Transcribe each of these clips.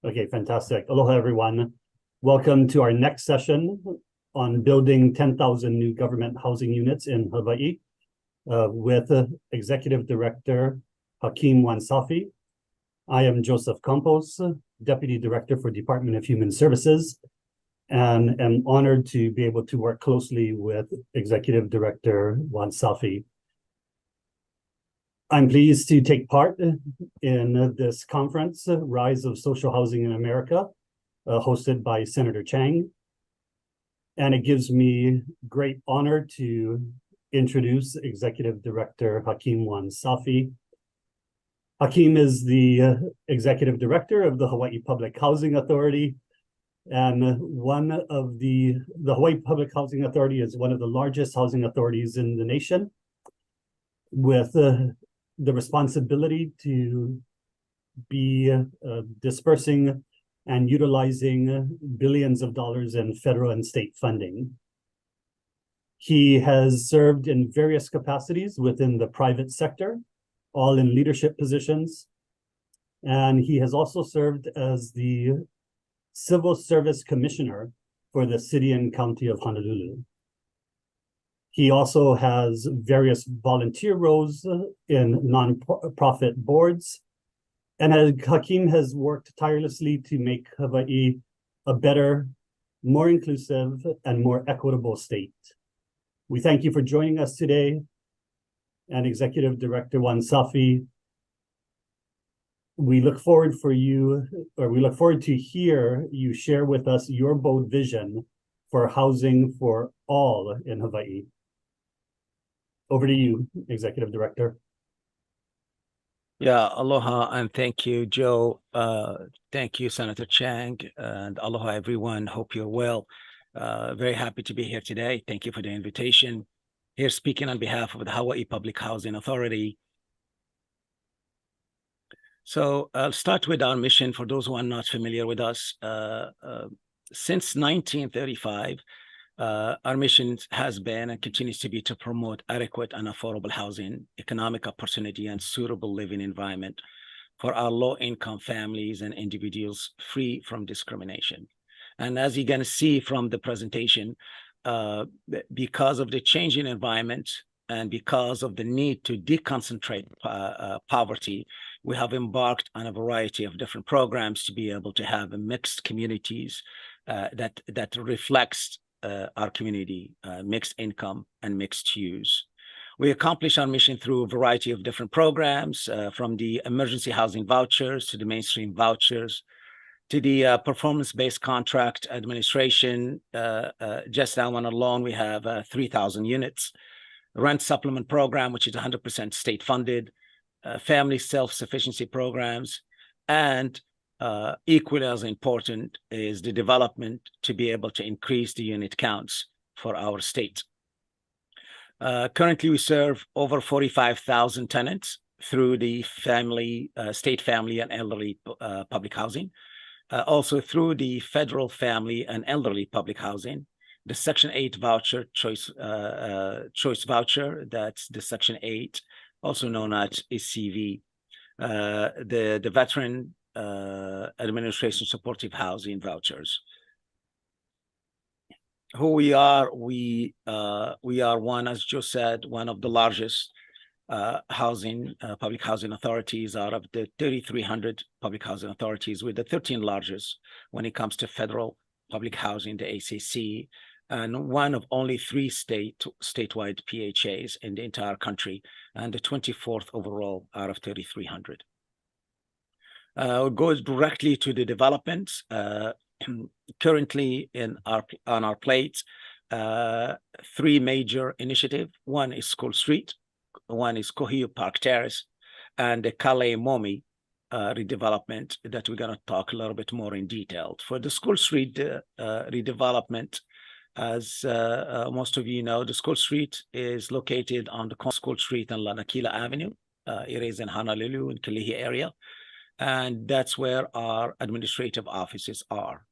Okay, fantastic. Aloha, everyone. Welcome to our next session on building 10,000 new government housing units in Hawaii with Executive Director Hakim Ouansafi. I am Joseph Campos, Deputy Director for Department of Human Services, and am honored to be able to work closely with Executive Director Ouansafi. I'm pleased to take part in this conference, Rise of Social Housing in America, hosted by Senator Chang. And it gives me great honor to introduce Executive Director Hakim Ouansafi. Hakim is the Executive Director of the Hawaii Public Housing Authority. And the Hawaii Public Housing Authority is one of the largest housing authorities in the nation, with the responsibility to be dispersing and utilizing billions of dollars in federal and state funding. He has served in various capacities within the private sector, all in leadership positions. And he has also served as the Civil Service Commissioner for the City and County of Honolulu. He also has various volunteer roles in nonprofit boards, and Hakim has worked tirelessly to make Hawaii a better, more inclusive, and more equitable state. We thank you for joining us today, and Executive Director Ouansafi, we look forward to hear you share with us your bold vision for housing for all in Hawaii. Over to you, Executive Director. Yeah, aloha, and thank you, Joe. Thank you, Senator Chang, and aloha, everyone. Hope you're well. Very happy to be here today. Thank you for the invitation. Here speaking on behalf of the Hawaii Public Housing Authority. So I'll start with our mission for those who are not familiar with us. Since 1935, our mission has been and continues to be to promote adequate and affordable housing, economic opportunity, and suitable living environment for our low-income families and individuals free from discrimination. And as you're going to see from the presentation, because of the changing environment and because of the need to deconcentrate poverty, we have embarked on a variety of different programs to be able to have a mixed communities that reflects our community, mixed income and mixed use. We accomplish our mission through a variety of different programs, from the emergency housing vouchers to the mainstream vouchers, to the performance-based contract administration. Just that one alone, we have 3,000 units. Rent supplement program, which is 100% state funded, family self-sufficiency programs, and equally as important is the development to be able to increase the unit counts for our state. Currently, we serve over 45,000 tenants through the state family and elderly public housing, also through the federal family and elderly public housing, the Section 8 voucher, choice voucher, that's the Section 8, also known as CV, the veteran administration supportive housing vouchers. Who we are one, as Joe said, one of the largest public housing authorities out of the 3,300 public housing authorities, with the 13 largest when it comes to federal public housing, the ACC, and one of only 3 statewide PHAs in the entire country, and the 24th overall out of 3,300. It goes directly to the developments. Currently on our plate, 3 major initiatives. One is School Street, one is Kohiu Park Terrace, and the Ka Lei Momi redevelopment that we're going to talk a little bit more in detail. For the School Street redevelopment, as most of you know, the School Street is located on the School Street and Lanakila Avenue. It is in Honolulu and Kalihi area. And that's where our administrative offices are.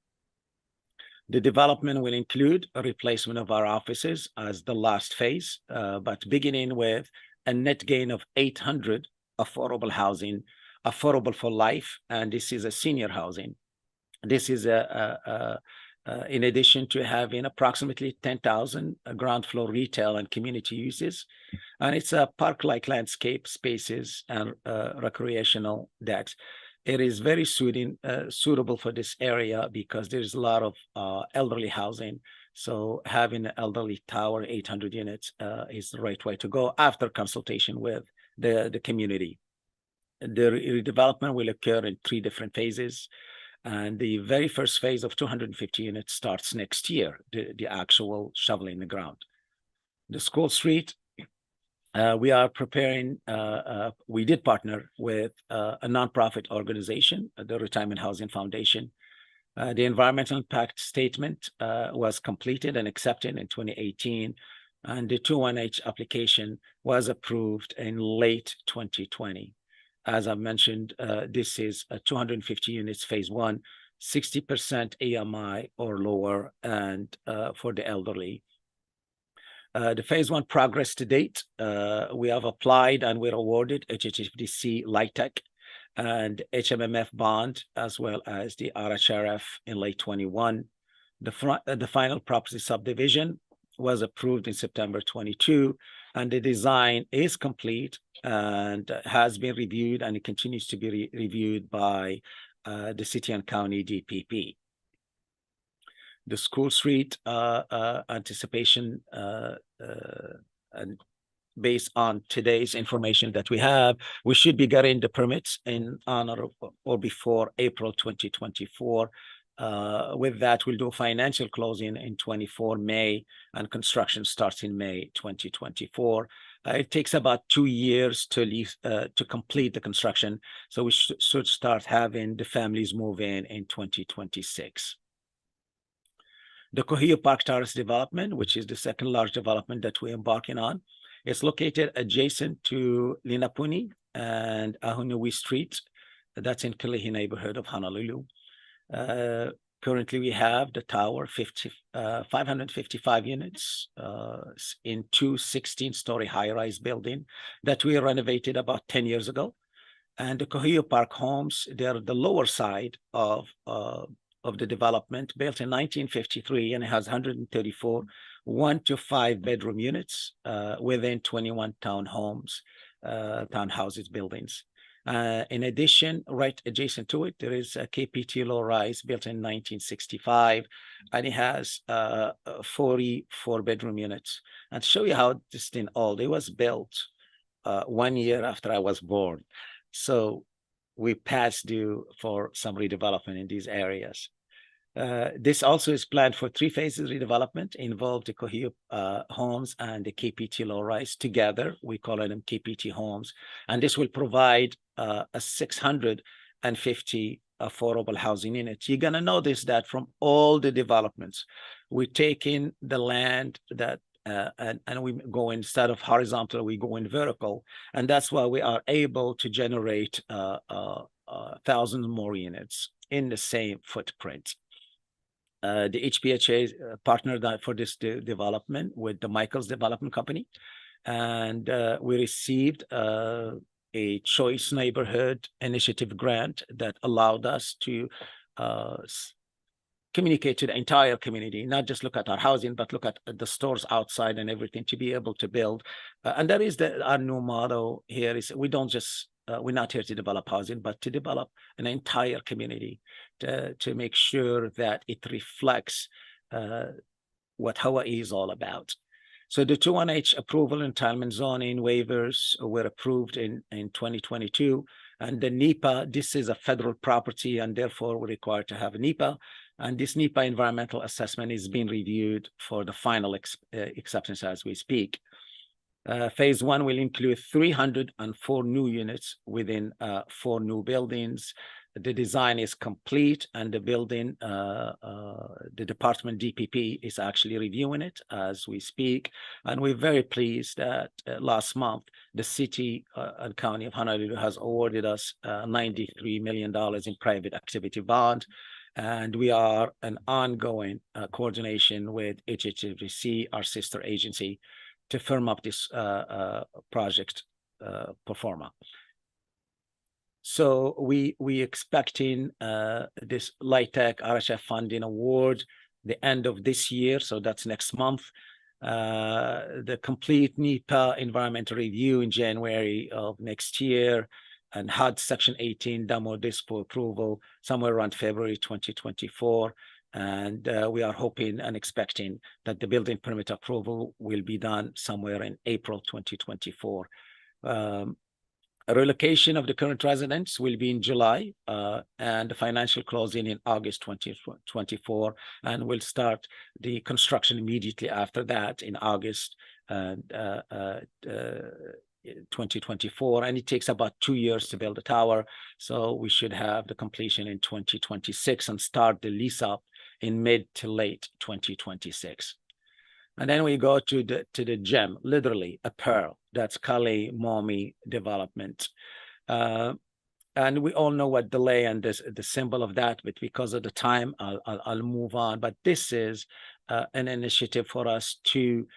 The development will include a replacement of our offices as the last phase, but beginning with a net gain of 800 affordable housing, affordable for life, and this is a senior housing This is in addition to having approximately 10,000 ground floor retail and community uses. And it's a park-like landscape spaces and recreational decks. It is very suitable for this area because there's a lot of elderly housing. So having an elderly tower, 800 units, is the right way to go after consultation with the community. The redevelopment will occur in 3 different phases. And the very first phase of 250 units starts next year, the actual shoveling the ground. The School Street, we are preparing, we did partner with a nonprofit organization, the Retirement Housing Foundation. The environmental impact statement was completed and accepted in 2018, and the 21H application was approved in late 2020. As I mentioned, this is a 250 units phase 1, 60% AMI or lower, and for the elderly. The phase 1 progress to date, we have applied and we're awarded HHFDC LIHTC and HMMF bond, as well as the RHRF in late 21. The final property subdivision was approved in September 22, and the design is complete and has been reviewed, and it continues to be reviewed by the city and county DPP. The School Street anticipation, and based on today's information that we have, we should be getting the permits in honor of, or before April 2024. With that, we'll do financial closing in 24 May, and construction starts in May 2024. It takes about 2 years to complete the construction, so we should start having the families move in 2026. The Cohio Park Terrace development, which is the second large development that we're embarking on, is located adjacent to Linapuni and Ahunui Street. That's in Kalihi neighborhood of Honolulu. Currently, we have the tower, 555 units in 2 16-story high-rise building that we renovated about 10 years ago. And the Cohio Park homes, they're the lower side of the development, built in 1953, and it has 134 1 to 5 bedroom units within 21 townhouses buildings. In addition, right adjacent to it, there is a KPT low-rise built in 1965, and it has 44 bedroom units. And to show you how this thing old, it was built 1 year after I was born. So we passed due for some redevelopment in these areas. This also is planned for 3 phases redevelopment, involve the Cohio homes and the KPT low-rise together. We call them KPT homes. And this will provide a 650 affordable housing units. You're gonna notice that from all the developments, we're taking the land that and we go, instead of horizontal, we go in vertical. And that's why we are able to generate 1,000 more units in the same footprint. The HPHA partnered for this development with the Michaels Development Company. And we received a Choice Neighborhood Initiative grant that allowed us to communicate to the entire community, not just look at our housing, but look at the stores outside and everything to be able to build. And that is our new motto here is we don't just, we're not here to develop housing, but to develop an entire community to make sure that it reflects what Hawaii is all about. So the 21H approval entitlement zoning waivers were approved in 2022. And the NEPA, this is a federal property, and therefore we're required to have a NEPA. And this NEPA environmental assessment is being reviewed for the final acceptance as we speak. Phase 1 will include 304 new units within 4 new buildings. The design is complete, and the building, the department DPP is actually reviewing it as we speak. And we're very pleased that last month, the city and county of Honolulu has awarded us $93 million in private activity bond. And we are an ongoing coordination with HHFDC, our sister agency, to firm up this project pro forma. So we expecting this LIHTC RHF funding award the end of this year, so that's next month. The complete NEPA environmental review in January of next year, and HUD Section 18 demo dispo approval somewhere around February 2024. And we are hoping and expecting that the building permit approval will be done somewhere in April 2024. A relocation of the current residents will be in July, and the financial closing in August 2024, and we'll start the construction immediately after that in August 2024, and it takes about 2 years to build a tower, so we should have the completion in 2026 and start the lease up in mid to late 2026. And then we go to the gem, literally a pearl. That's Ka Lei Momi development. And we all know what delay and the symbol of that, but because of the time, I'll move on. But this is an initiative for us to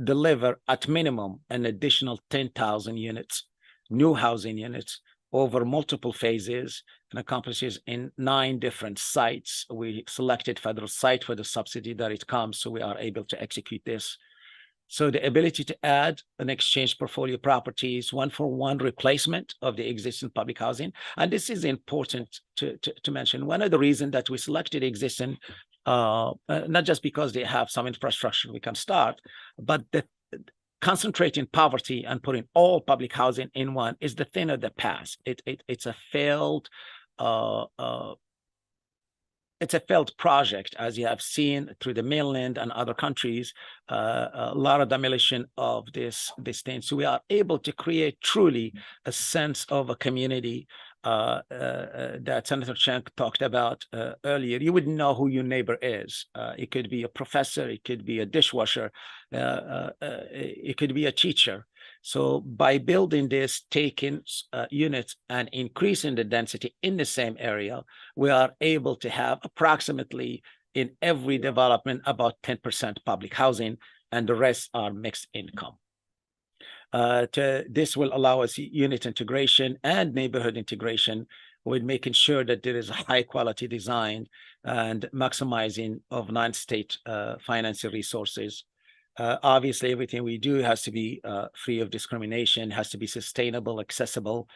deliver at minimum an additional 10,000 units, new housing units over multiple phases, and accomplishes in 9 different sites. We selected federal site for the subsidy that it comes, so we are able to execute this. So the ability to add an exchange portfolio properties, 1-for-1 replacement of the existing public housing. And this is important to mention. One of the reasons that we selected existing, not just because they have some infrastructure we can start, but the concentrating poverty and putting all public housing in one is the thing of the past. It's a failed project, as you have seen through the mainland and other countries. A lot of demolition of this thing. So we are able to create truly a sense of a community that Senator Chang talked about earlier. You wouldn't know who your neighbor is. It could be a professor, it could be a dishwasher, it could be a teacher. So by building this, taking units and increasing the density in the same area, we are able to have approximately in every development about 10% public housing, and the rest are mixed income. This will allow us unit integration and neighborhood integration, with making sure that there is a high quality design and maximizing of non-state financial resources. Obviously, everything we do has to be free of discrimination, has to be sustainable, accessible,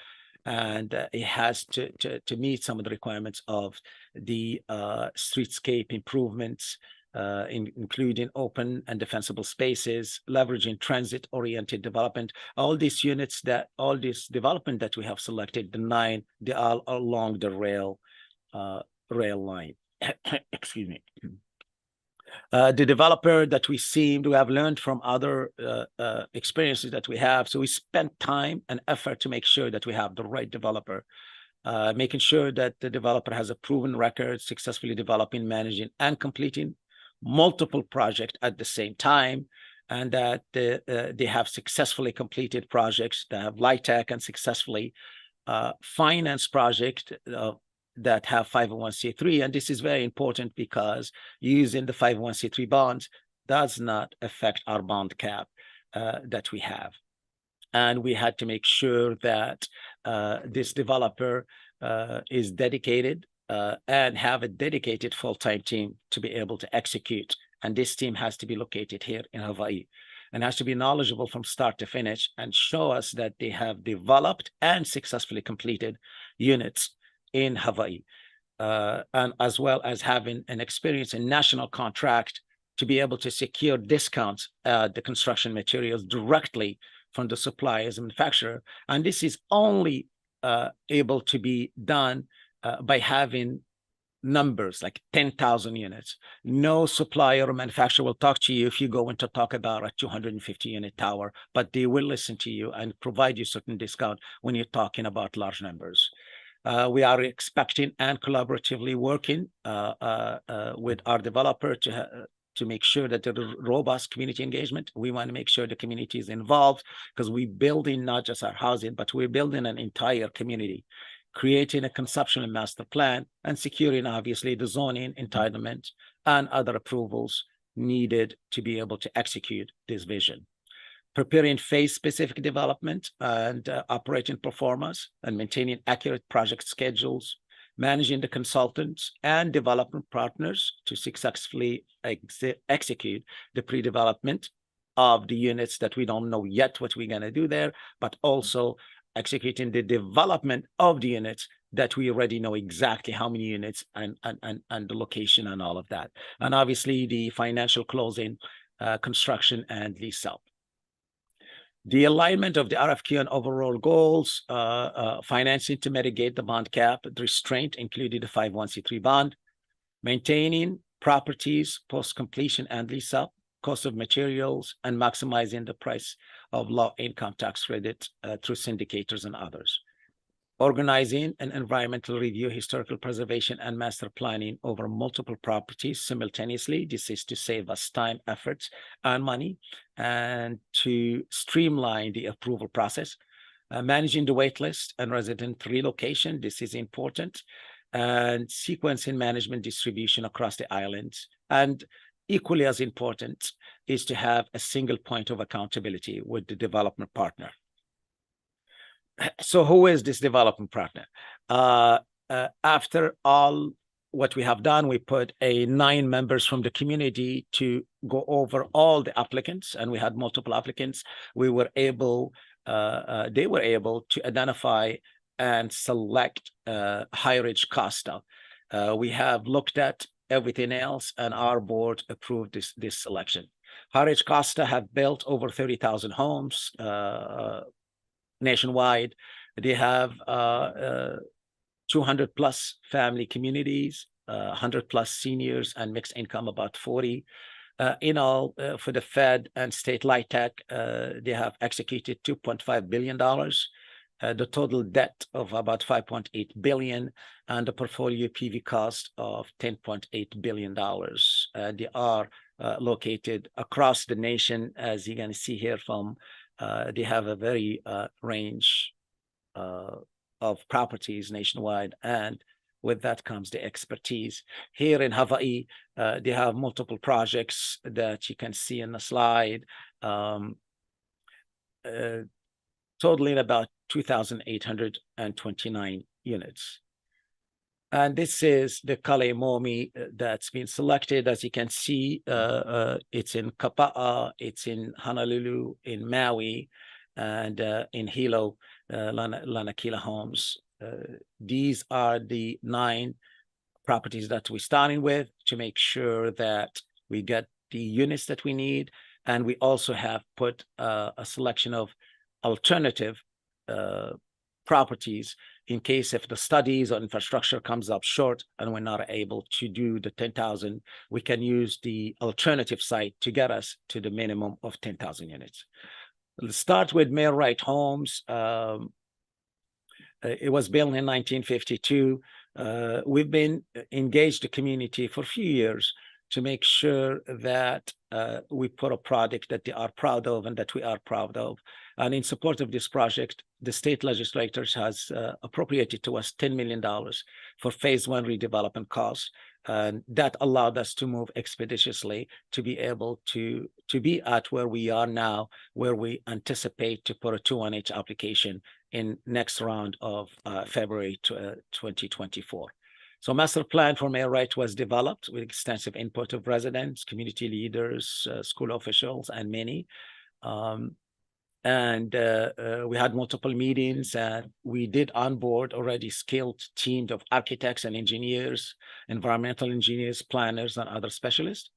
and it has to meet some of the requirements of the streetscape improvements, including open and defensible spaces, leveraging transit-oriented development. All these development that we have selected, the 9, they are along the rail line. Excuse me. The developer that we have learned from other experiences that we have. So we spent time and effort to make sure that we have the right developer, making sure that the developer has a proven record, successfully developing, managing, and completing multiple projects at the same time, and that they have successfully completed projects that have LIHTC and successfully financed projects that have 501c3. And this is very important because using the 501c3 bonds does not affect our bond cap that we have. And we had to make sure that this developer is dedicated and have a dedicated full-time team to be able to execute. And this team has to be located here in Hawaii and has to be knowledgeable from start to finish and show us that they have developed and successfully completed units in Hawaii, and as well as having an experience in national contract to be able to secure discounts, the construction materials directly from the suppliers and manufacturer. And this is only able to be done by having numbers like 10,000 units. No supplier or manufacturer will talk to you if you go in to talk about a 250 unit tower, but they will listen to you and provide you certain discount when you're talking about large numbers. We are expecting and collaboratively working with our developer to make sure that there is robust community engagement. We want to make sure the community is involved, because we're building not just our housing, but we're building an entire community, creating a conceptual and master plan, and securing, obviously, the zoning, entitlement, and other approvals needed to be able to execute this vision. preparing phase-specific development and operating performance and maintaining accurate project schedules, managing the consultants and development partners to successfully execute the pre-development of the units that we don't know yet what we're going to do there, but also executing the development of the units that we already know exactly how many units and the location and all of that. And obviously the financial closing, construction and lease up. The alignment of the RFQ and overall goals, financing to mitigate the bond cap, the restraint included the 501c3 bond, maintaining properties post-completion and lease up, cost of materials, and maximizing the price of low income tax credit through syndicators and others. Organizing an environmental review, historical preservation, and master planning over multiple properties simultaneously. This is to save us time, efforts, and money, and to streamline the approval process. Managing the wait list and resident relocation. This is important. And sequencing management distribution across the island. And equally as important is to have a single point of accountability with the development partner. So who is this development partner? After all what we have done, we put 9 members from the community to go over all the applicants, and we had multiple applicants. We were able, they were able to identify and select High Ridge Costa. We have looked at everything else, and our board approved this selection. High Ridge Costa have built over 30,000 homes nationwide. They have 200 plus family communities, 100 plus seniors, and mixed income about 40. In all, for the Fed and state LIHTC, they have executed $2.5 billion, the total debt of about $5.8 billion, and the portfolio PV cost of $10.8 billion. They are located across the nation, as you're going to see here from they have a very range of properties nationwide, and with that comes the expertise. Here in Hawaii, they have multiple projects that you can see in the slide, totaling about 2,829 units. And this is the Ka Lei Momi that's been selected. As you can see, it's in Kapa'a, it's in Honolulu, in Maui, and in Hilo, Lanakila Homes. These are the 9 properties that we're starting with to make sure that we get the units that we need. And we also have put a selection of alternative properties in case if the studies or infrastructure comes up short and we're not able to do the 10,000, we can use the alternative site to get us to the minimum of 10,000 units. Let's start with Mayor Wright Homes. It was built in 1952. We've been engaged the community for a few years to make sure that we put a product that they are proud of and that we are proud of. And in support of this project, the state legislators has appropriated to us $10 million for phase 1 redevelopment costs. And that allowed us to move expeditiously to be able to be at where we are now, where we anticipate to put a 218 application in next round of February 2024. So master plan for Mayor Wright was developed with extensive input of residents, community leaders, school officials, and many. We had multiple meetings, and we did onboard already skilled teams of architects and engineers, environmental engineers, planners, and other specialists.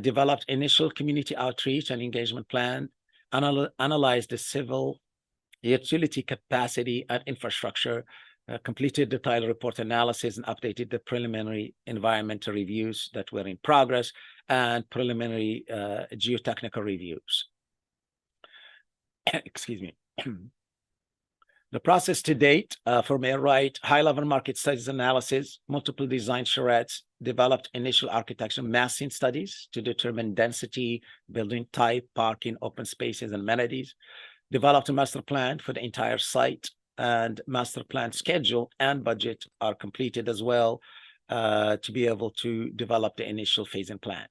Developed initial community outreach and engagement plan, analyzed the civil utility capacity and infrastructure, completed the title report analysis, and updated the preliminary environmental reviews that were in progress and preliminary geotechnical reviews. Excuse me. The process to date for Mayor Wright: high-level market studies analysis, multiple design charrettes, developed initial architecture massing studies to determine density, building type, parking, open spaces, and amenities, developed a master plan for the entire site, and master plan schedule and budget are completed as well to be able to develop the initial phasing plan.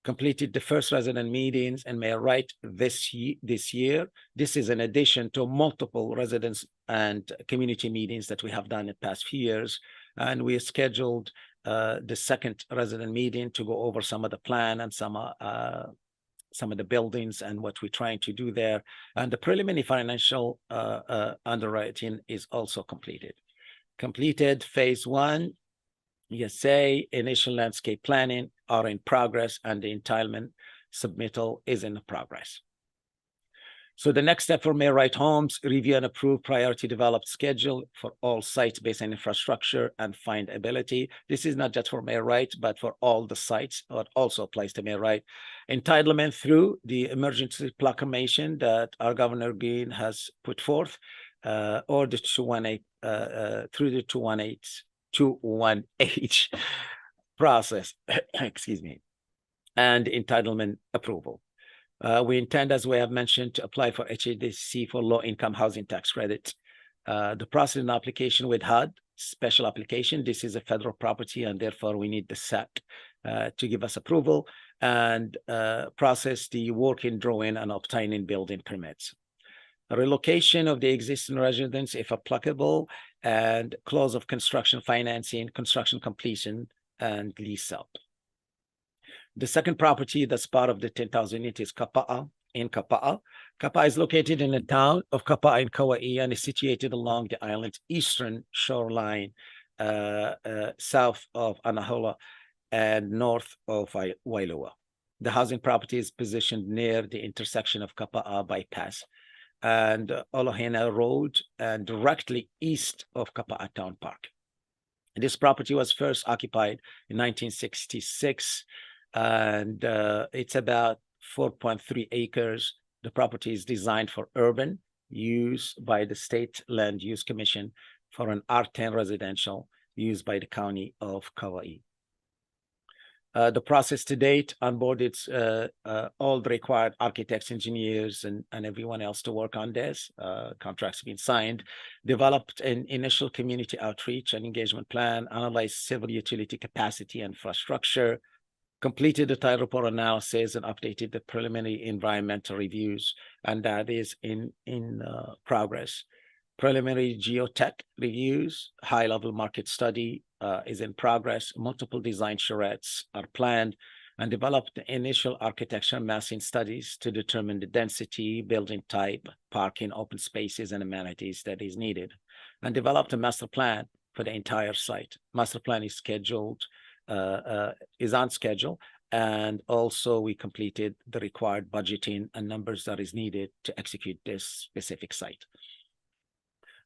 completed the first resident meetings in Mayor Wright this year. This is in addition to multiple residents and community meetings that we have done in the past few years. And we scheduled the second resident meeting to go over some of the plan and some of the buildings and what we're trying to do there. And the preliminary financial underwriting is also completed. Completed phase 1, ESA, initial landscape planning are in progress, and the entitlement submittal is in progress. So the next step for Mayor Wright Homes, review and approve priority developed schedule for all sites based on infrastructure and findability. This is not just for Mayor Wright, but for all the sites. It also applies to Mayor Wright. Entitlement through the emergency proclamation that our Governor Green has put forth, or the 218, through the 218 process, excuse me, and entitlement approval. We intend, as we have mentioned, to apply for HADC for low-income housing tax credit. The process and application with HUD, special application. This is a federal property, and therefore we need the SAC to give us approval, and process the working drawing and obtaining building permits. A relocation of the existing residents, if applicable, and close of construction financing, construction completion, and lease up. The second property that's part of the 10,000 unit is Kapa'a in Kapa'a. Kapa'a is located in the town of Kapa'a in Kauai and is situated along the island's eastern shoreline, south of Anahola and north of Wailua. The housing property is positioned near the intersection of Kapa'a bypass and Olohena Road and directly east of Kapa'a Town Park. This property was first occupied in 1966, and it's about 4.3 acres. The property is designed for urban use by the State Land Use Commission for an R10 residential used by the County of Kauai. The process to date onboarded all the required architects, engineers, and everyone else to work on this. Contracts have been signed, developed an initial community outreach and engagement plan, analyzed civil utility capacity and infrastructure, completed the title report analysis, and updated the preliminary environmental reviews, and that is in progress. Preliminary geotech reviews, high-level market study is in progress. Multiple design charrettes are planned, and developed the initial architecture massing studies to determine the density, building type, parking, open spaces, and amenities that is needed, and developed a master plan for the entire site. Master plan is scheduled, is on schedule, and also we completed the required budgeting and numbers that is needed to execute this specific site.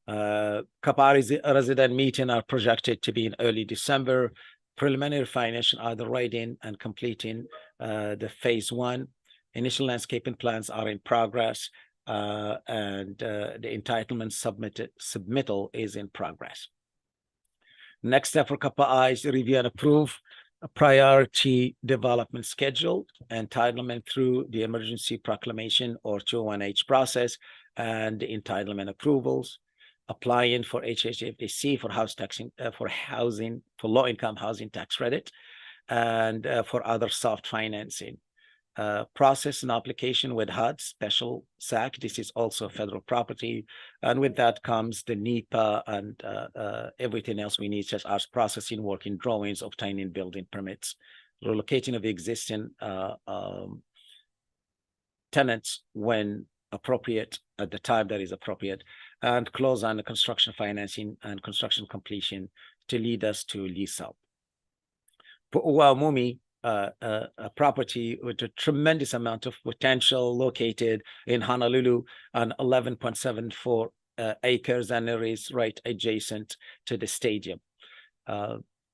Kapa'a resident meeting are projected to be in early December. Preliminary financial underwriting and completing the phase 1. Initial landscaping plans are in progress, and the entitlement submittal is in progress. Next step for Kapa'a is review and approve a priority development schedule, entitlement through the emergency proclamation or 218 process, and the entitlement approvals. Applying for HHFDC for house taxing, for low-income housing tax credit, and for other soft financing. Process an application with HUD, special SAC. This is also federal property. And with that comes the NEPA and everything else we need, such as processing, working drawings, obtaining building permits, relocating of existing tenants when appropriate, at the time that is appropriate, and close on the construction financing and construction completion to lead us to lease up. Ouansafi, a property with a tremendous amount of potential, located in Honolulu on 11.74 acres, and it is right adjacent to the stadium.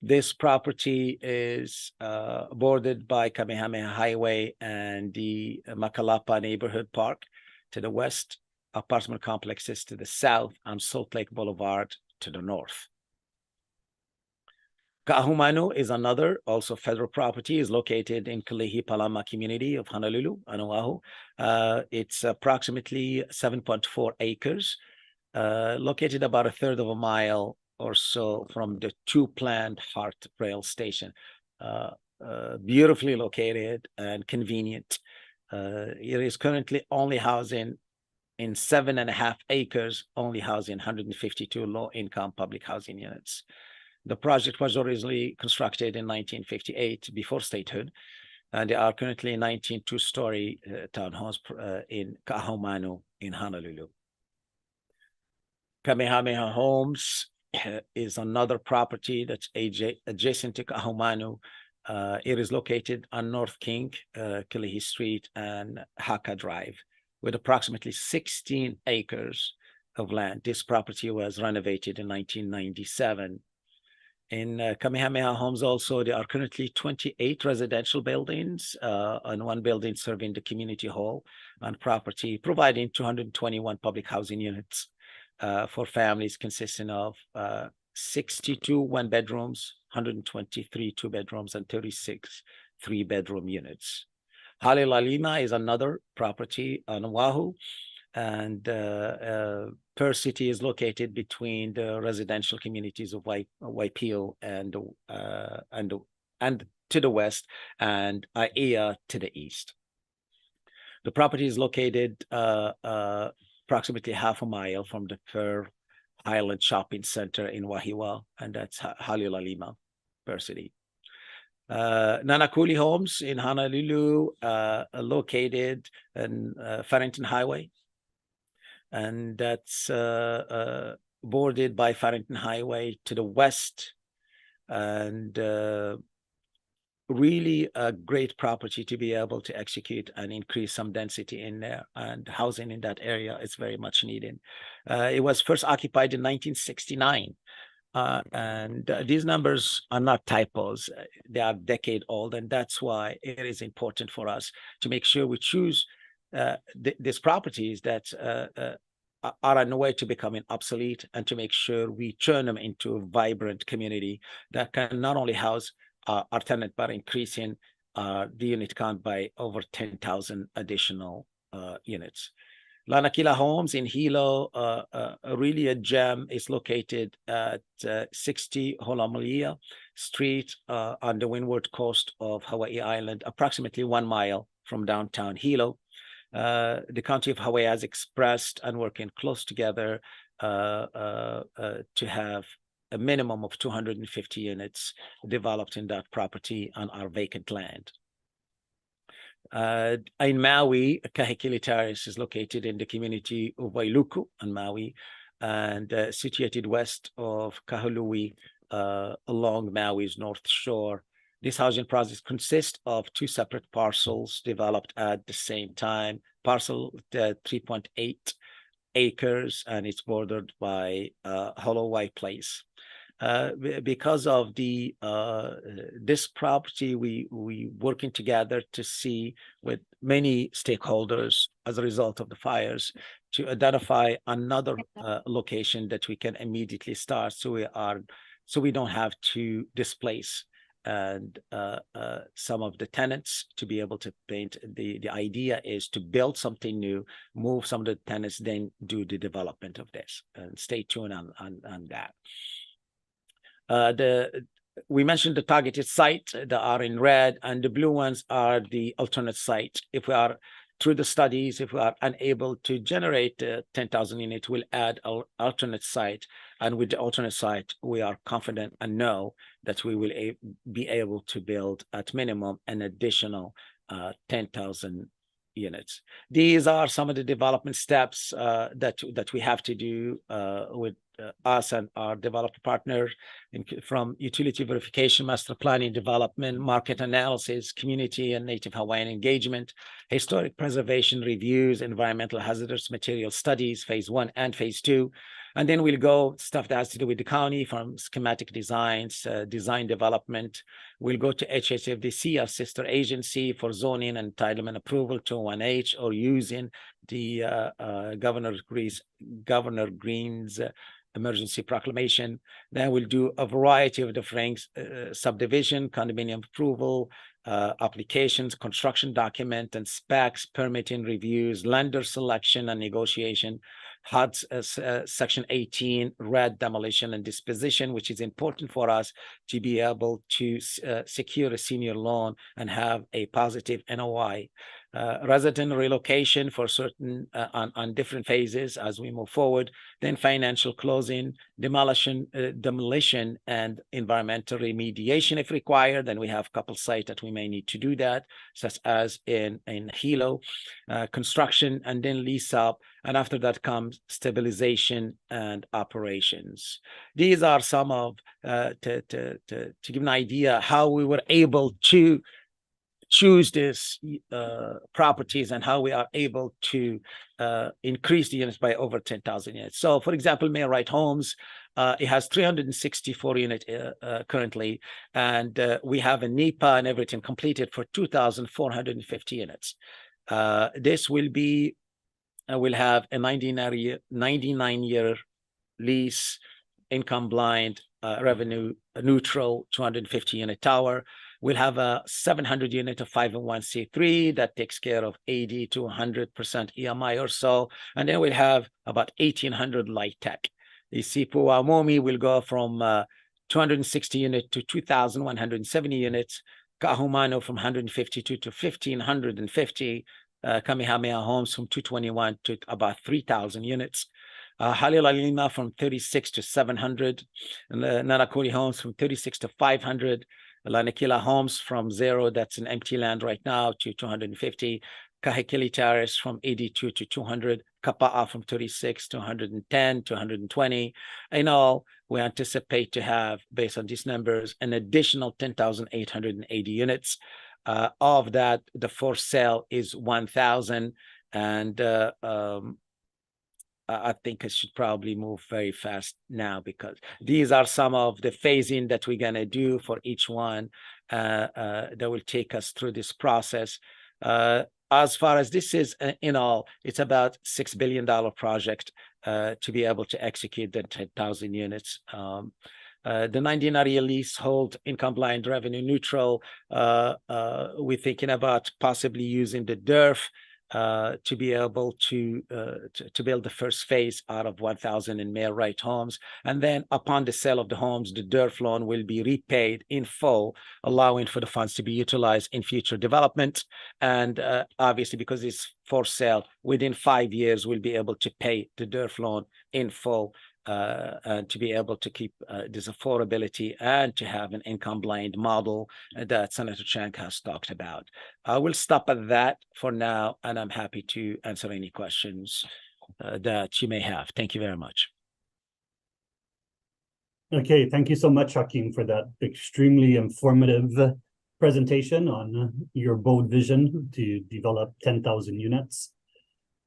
This property is bordered by Kamehameha Highway and the Makalapa Neighborhood Park to the west, apartment complexes to the south, and Salt Lake Boulevard to the north. Ka'ahumanu is another, also federal property, is located in Kalihi Palama community of Honolulu, on Oahu. It's approximately 7.4 acres, located about a third of a mile or so from the 2 planned HART rail station. beautifully located and convenient. It is currently only housing in 7.5 acres, only housing 152 low-income public housing units. The project was originally constructed in 1958 before statehood, and there are currently 19 two-story townhomes in Ka'ahumanu in Honolulu. Kamehameha Homes is another property that's adjacent to Ka'ahumanu. It is located on North King, Kalihi Street, and Haka Drive, with approximately 16 acres of land. This property was renovated in 1997. In Kamehameha Homes also, there are currently 28 residential buildings and one building serving the community hall and property, providing 221 public housing units for families consisting of 62 one-bedrooms, 123 two-bedrooms, and 36 three-bedroom units. Hale'Lalima is another property on Oahu, and Perth City is located between the residential communities of Waipio and to the west, and Aiea to the east. The property is located approximately half a mile from the Pearl Highland Shopping Center in Wahiawa, and that's Hale'Lalima, Perth City. Nanakuli Homes in Honolulu, located in Farrington Highway, and that's bordered by Farrington Highway to the west, and really a great property to be able to execute and increase some density in there, and housing in that area is very much needed. It was first occupied in 1969. And these numbers are not typos. They are decade old, and that's why it is important for us to make sure we choose these properties that are on the way to becoming obsolete, and to make sure we turn them into a vibrant community that can not only house our tenant, but increasing the unit count by over 10,000 additional units. Lanakila Homes in Hilo, really a gem, is located at 60 Holomalia Street on the windward coast of Hawaii Island, approximately 1 mile from downtown Hilo. The County of Hawaii has expressed and working close together to have a minimum of 250 units developed in that property on our vacant land. In Maui, Kahekili Terrace is located in the community of Wailuku on Maui, and situated west of Kahului along Maui's north shore. This housing project consists of 2 separate parcels developed at the same time. Parcel 3.8 acres, and it's bordered by Holowai Place. Because of the this property, we working together to see with many stakeholders as a result of the fires to identify another location that we can immediately start, so we don't have to displace and some of the tenants to be able to paint. The idea is to build something new, move some of the tenants, then do the development of this, and stay tuned on that. We mentioned the targeted site that are in red, and the blue ones are the alternate site. If we are through the studies, if we are unable to generate 10,000 units, we'll add an alternate site, and with the alternate site, we are confident and know that we will be able to build at minimum an additional 10,000 units. These are some of the development steps that we have to do with us and our developer partner, from utility verification, master planning, development, market analysis, community and Native Hawaiian engagement, historic preservation reviews, environmental hazardous material studies, phase 1 and phase 2. And then we'll go stuff that has to do with the county, from schematic designs, design development. We'll go to HSFDC, our sister agency, for zoning and entitlement approval to 1H, or using the Governor Green's emergency proclamation. Then we'll do a variety of different subdivision, condominium approval, applications, construction document and specs, permitting reviews, lender selection and negotiation, HUD's Section 18 red demolition and disposition, which is important for us to be able to secure a senior loan and have a positive NOI. Resident relocation for certain on different phases as we move forward, then financial closing, demolition and environmental remediation if required. Then we have a couple sites that we may need to do that, such as in Hilo, construction, and then lease up. And after that comes stabilization and operations. These are some of, to give an idea how we were able to choose these properties and how we are able to increase the units by over 10,000 units. So, for example, Mayor Wright Homes, it has 364 units currently, and we have a NEPA and everything completed for 2,450 units. This will be, will have a 99-year lease, income blind, revenue neutral, 250-unit tower. We'll have a 700 unit of 501c3 that takes care of 80 to 100% EMI or so. And then we'll have about 1,800 light tech. The Ka Lei Momi will go from 260 units to 2,170 units. Kahumano from 152 to 1,550. Kamehameha Homes from 221 to about 3,000 units. Halil Alima from 36 to 700. Narakuri Homes from 36 to 500. Lanakila Homes from 0, that's an empty land right now, to 250. Kahekili Terrace from 82 to 200. Kapa'a from 36 to 110 to 120. In all, we anticipate to have, based on these numbers, an additional 10,880 units. Of that, the for sale is 1,000, and I think I should probably move very fast now, because these are some of the phasing that we're going to do for each one that will take us through this process. As far as this is, in all, it's about $6 billion project to be able to execute the 10,000 units. The 99-year leasehold, income blind, revenue neutral. We're thinking about possibly using the DERF to be able to build the first phase out of 1,000 in Mayor Wright Homes. And then upon the sale of the homes, the DERF loan will be repaid in full, allowing for the funds to be utilized in future development. And obviously, because it's for sale, within 5 years, we'll be able to pay the DERF loan in full. And to be able to keep this affordability and to have an income blind model that Senator Chang has talked about. I will stop at that for now, and I'm happy to answer any questions that you may have. Thank you very much. Okay, thank you so much, Hakim, for that extremely informative presentation on your bold vision to develop 10,000 units.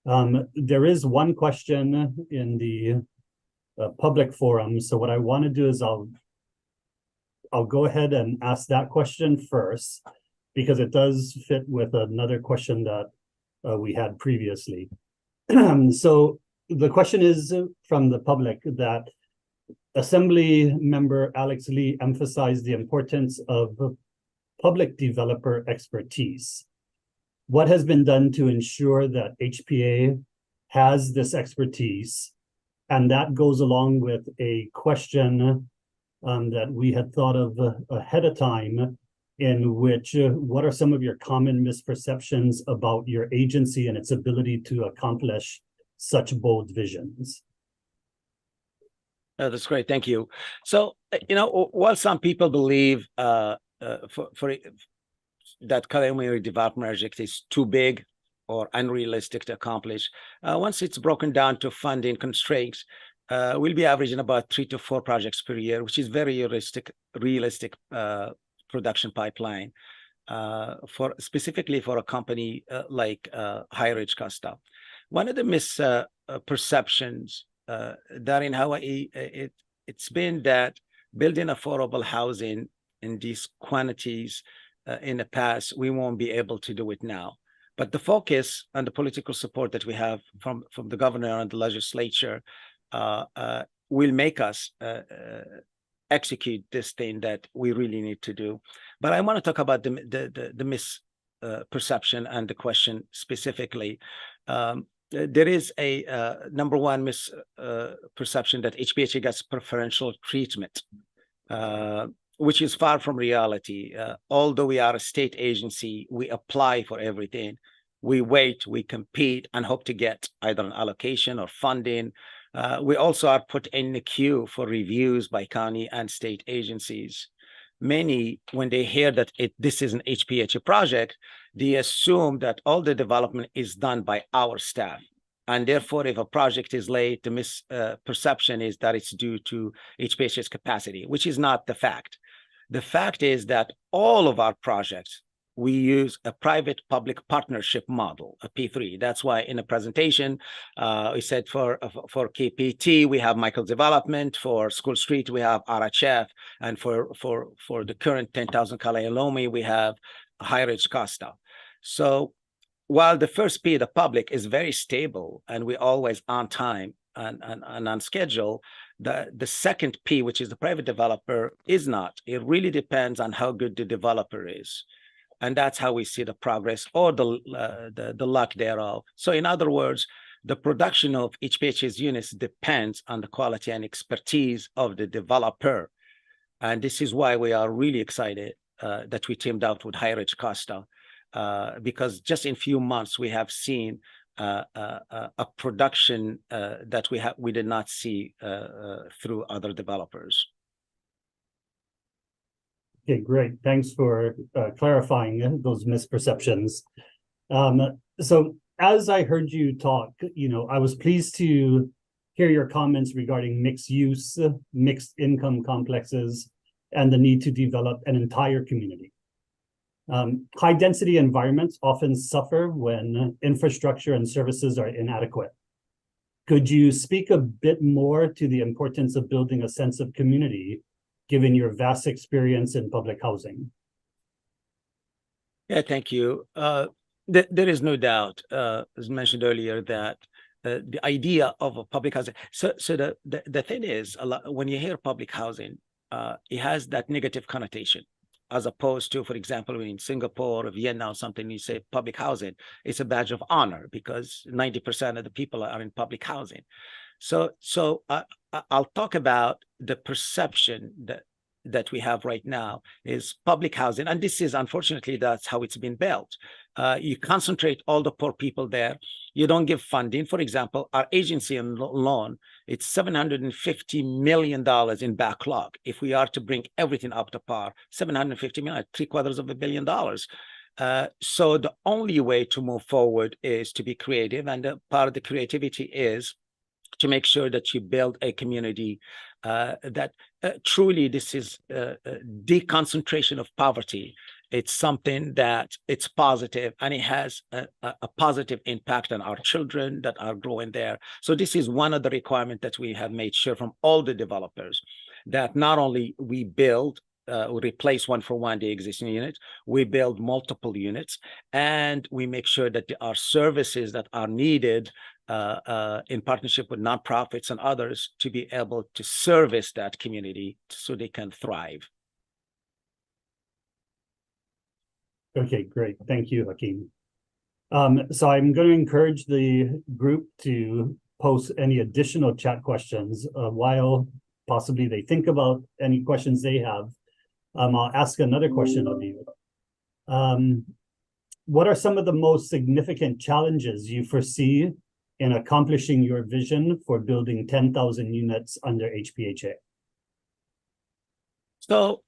There is one question in the public forum. So what I want to do is I'll go ahead and ask that question first, because it does fit with another question that we had previously. So the question is from the public that Assembly Member Alex Lee emphasized the importance of public developer expertise. What has been done to ensure that HPA has this expertise? And that goes along with a question that we had thought of ahead of time, in which what are some of your common misperceptions about your agency and its ability to accomplish such bold visions? That's great. Thank you. So, while some people believe that Ka Lei Momi development project is too big or unrealistic to accomplish, once it's broken down to funding constraints, we'll be averaging about 3 to 4 projects per year, which is very realistic production pipeline specifically for a company like High Ridge Costa. One of the misperceptions that in Hawaii, it's been that building affordable housing in these quantities in the past, we won't be able to do it now. But the focus and the political support that we have from the governor and the legislature will make us execute this thing that we really need to do. But I want to talk about the misperception and the question specifically. there is a number one misperception that HPHA gets preferential treatment, which is far from reality. Although we are a state agency, we apply for everything. We wait, we compete, and hope to get either an allocation or funding. We also are put in the queue for reviews by county and state agencies. Many, when they hear that this is an HPHA project, they assume that all the development is done by our staff. And therefore, if a project is late, the misperception is that it's due to HPHA's capacity, which is not the fact. The fact is that all of our projects, we use a private-public partnership model, a P3. That's why in the presentation, we said for KPT, we have Michael Development. For School Street, we have RHF. And for the current 10,000 Ka Lei Momi, we have High Ridge Costa. So while the first P, the public, is very stable and we're always on time and on schedule, the second P, which is the private developer, is not. It really depends on how good the developer is. And that's how we see the progress or the luck thereof. So in other words, the production of HPHA's units depends on the quality and expertise of the developer. And this is why we are really excited that we teamed up with High Ridge Costa, because just in few months, we have seen a production that we did not see through other developers. Okay, great. Thanks for clarifying those misperceptions. So as I heard you talk, I was pleased to hear your comments regarding mixed use, mixed income complexes, and the need to develop an entire community. High density environments often suffer when infrastructure and services are inadequate. Could you speak a bit more to the importance of building a sense of community, given your vast experience in public housing? Yeah, thank you. There is no doubt, as mentioned earlier, that the idea of a public housing. So the thing is, when you hear public housing, it has that negative connotation, as opposed to, for example, in Singapore or Vienna or something, you say public housing, it's a badge of honor because 90% of the people are in public housing. So I'll talk about the perception that we have right now is public housing. And this is, unfortunately, that's how it's been built. You concentrate all the poor people there. You don't give funding. For example, our agency and loan, it's $750 million in backlog. If we are to bring everything up to par, $750 million, $750 million. So the only way to move forward is to be creative. And part of the creativity is to make sure that you build a community that truly this is deconcentration of poverty. It's something that it's positive and it has a positive impact on our children that are growing there. So this is one of the requirements that we have made sure from all the developers, that not only we build, we replace one for one the existing units, we build multiple units, and we make sure that there are services that are needed in partnership with nonprofits and others to be able to service that community so they can thrive. Okay, great. Thank you, Hakim. So I'm going to encourage the group to post any additional chat questions while possibly they think about any questions they have. I'll ask another question of you. What are some of the most significant challenges you foresee in accomplishing your vision for building 10,000 units under HPHA? So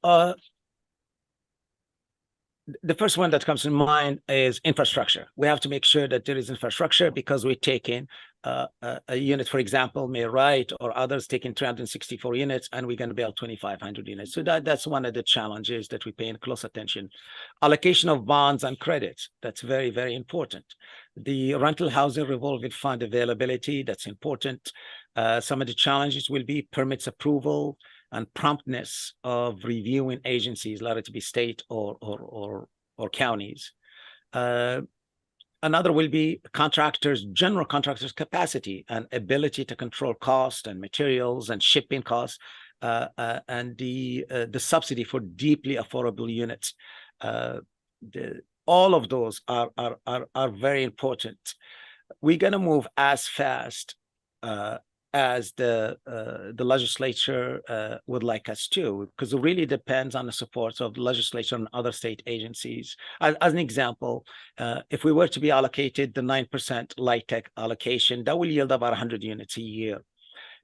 the first one that comes to mind is infrastructure. We have to make sure that there is infrastructure because we're taking a unit, for example, Mayor Wright or others taking 364 units, and we're going to build 2,500 units. So that's one of the challenges that we pay in close attention. Allocation of bonds and credits, that's very, very important. The rental housing revolving fund availability, that's important. Some of the challenges will be permits approval and promptness of reviewing agencies, let it be state or counties. Another will be general contractors' capacity and ability to control cost and materials and shipping costs, and the subsidy for deeply affordable units. All of those are very important. we're going to move as fast as the legislature would like us to, because it really depends on the support of the legislature and other state agencies. As an example, if we were to be allocated the 9% light tech allocation, that will yield about 100 units a year.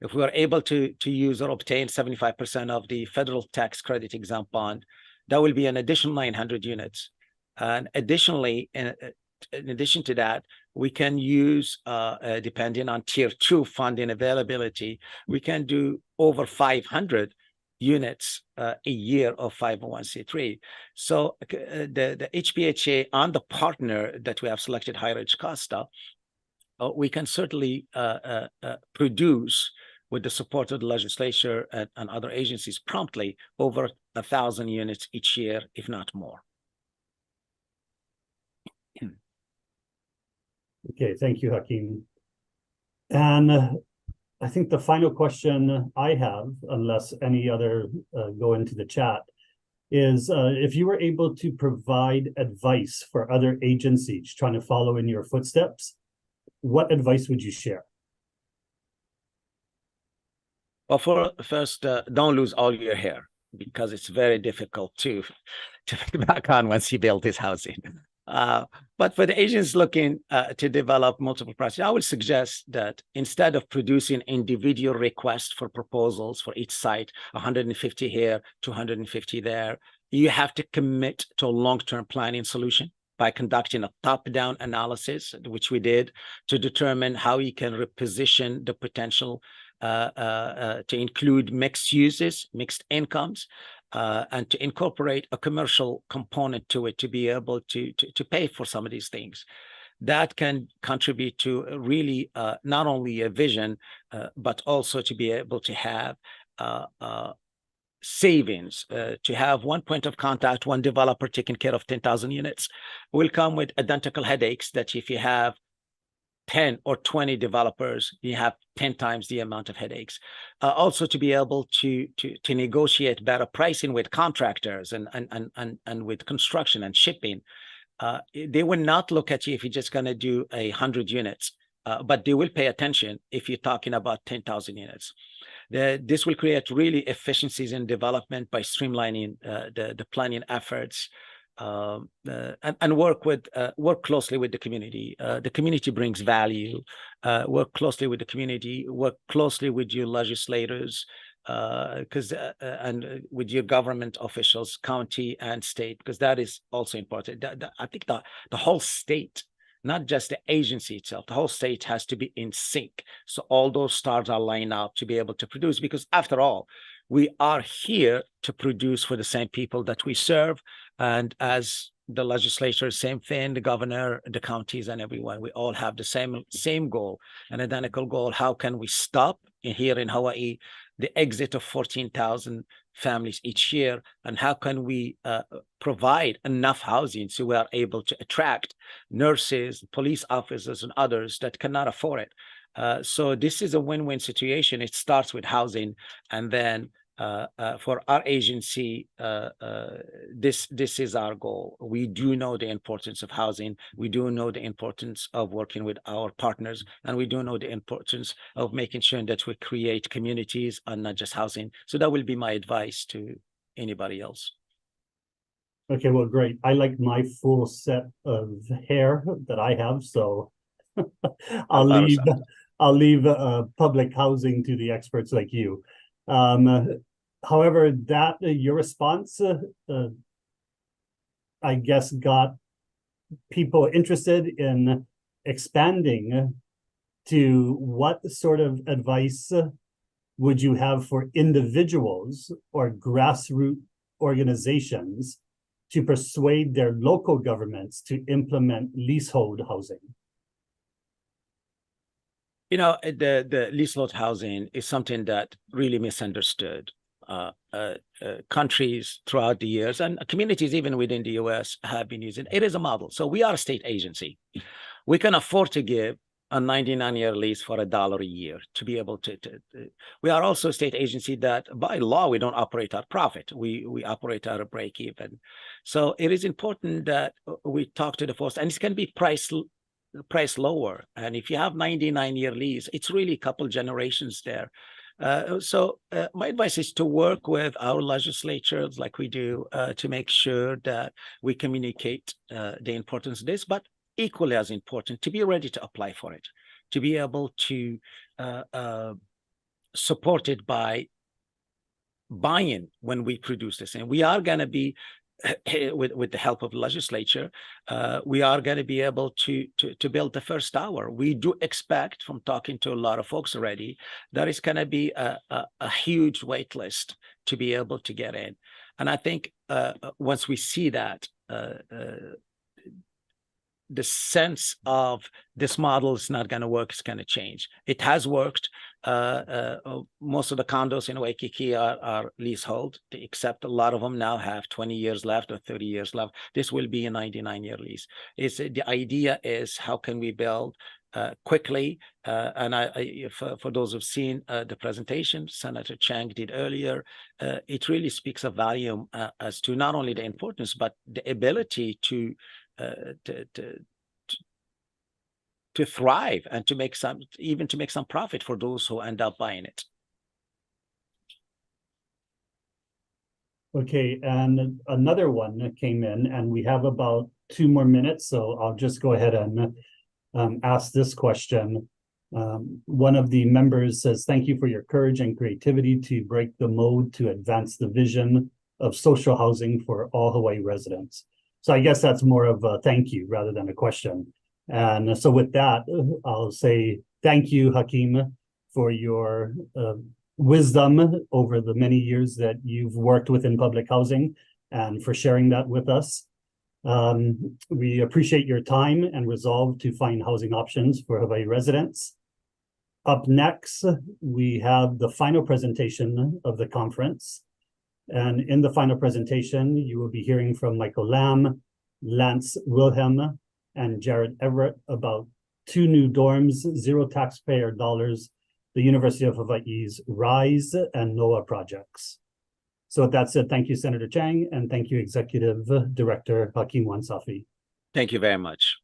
If we are able to use or obtain 75% of the federal tax credit exempt bond, that will be an additional 900 units. And additionally, in addition to that, we can use, depending on tier 2 funding availability, we can do over 500 units a year of 501c3. So the HPHA and the partner that we have selected, Higher Edge Costa, we can certainly produce, with the support of the legislature and other agencies, promptly over 1,000 units each year, if not more. Okay, thank you, Hakim. And I think the final question I have, unless any other go into the chat, is if you were able to provide advice for other agencies trying to follow in your footsteps, what advice would you share? Well, first, don't lose all your hair, because it's very difficult to put back on once you build this housing. But for the agents looking to develop multiple projects, I would suggest that instead of producing individual requests for proposals for each site, 150 here, 250 there, you have to commit to a long-term planning solution by conducting a top-down analysis, which we did, to determine how you can reposition the potential to include mixed uses, mixed incomes, and to incorporate a commercial component to it to be able to pay for some of these things. That can contribute to really not only a vision, but also to be able to have savings, to have one point of contact, one developer taking care of 10,000 units will come with identical headaches that if you have 10 or 20 developers, you have 10 times the amount of headaches. Also to be able to negotiate better pricing with contractors and with construction and shipping. They will not look at you if you're just going to do 100 units, but they will pay attention if you're talking about 10,000 units. This will create really efficiencies in development by streamlining the planning efforts. And work closely with the community. The community brings value. Work closely with the community. Work closely with your legislators, and with your government officials, county and state, because that is also important. I think the whole state, not just the agency itself, the whole state has to be in sync. So all those stars are lined up to be able to produce, because after all, we are here to produce for the same people that we serve. And as the legislature, same thing, the governor, the counties, and everyone, we all have the same goal, an identical goal. How can we stop here in Hawaii the exit of 14,000 families each year? And how can we provide enough housing so we are able to attract nurses, police officers, and others that cannot afford it? So this is a win-win situation. It starts with housing, and then for our agency, this is our goal. We do know the importance of housing. We do know the importance of working with our partners, and we do know the importance of making sure that we create communities and not just housing. So that will be my advice to anybody else. Okay, well, great. I like my full set of hair that I have, so I'll leave public housing to the experts like you. However, that your response, I guess, got people interested in expanding to what sort of advice would you have for individuals or grassroots organizations to persuade their local governments to implement leasehold housing? You know, the leasehold housing is something that really misunderstood. Countries throughout the years and communities even within the US have been using it as a model. So we are a state agency. We can afford to give a 99-year lease for $1 a year to be able to. We are also a state agency that by law, we don't operate at profit. We operate at a break even. So it is important that we talk to the folks, and this can be priced price lower. And if you have 99-year lease, it's really a couple generations there. So my advice is to work with our legislatures like we do to make sure that we communicate the importance of this, but equally as important, to be ready to apply for it, to be able to support it by buy-in when we produce this. And we are going to be, with the help of the legislature, we are going to be able to build the first tower. We do expect, from talking to a lot of folks already, there is going to be a huge wait list to be able to get in. And I think once we see that, the sense of this model is not going to work is going to change. It has worked. Most of the condos in Waikiki are leasehold, except a lot of them now have 20 years left or 30 years left. This will be a 99-year lease. The idea is, how can we build quickly? And for those who've seen the presentation Senator Chang did earlier, it really speaks of volume as to not only the importance, but the ability to thrive and to make some profit for those who end up buying it. Okay, and another one that came in, and we have about 2 more minutes, so I'll just go ahead and ask this question. One of the members says, "Thank you for your courage and creativity to break the mold to advance the vision of social housing for all Hawaii residents." So I guess that's more of a thank you rather than a question. And so with that, I'll say thank you, Hakim, for your wisdom over the many years that you've worked within public housing and for sharing that with us. We appreciate your time and resolve to find housing options for Hawaii residents. Up next, we have the final presentation of the conference. And in the final presentation, you will be hearing from Michael Lamb, Lance Wilhelm, and Jared Everett about 2 new dorms, 0 taxpayer dollars, the University of Hawaii's RISE and NOAA projects. So with that said, thank you, Senator Chang, and thank you, Executive Director Hakim Ouansafi. Thank you very much.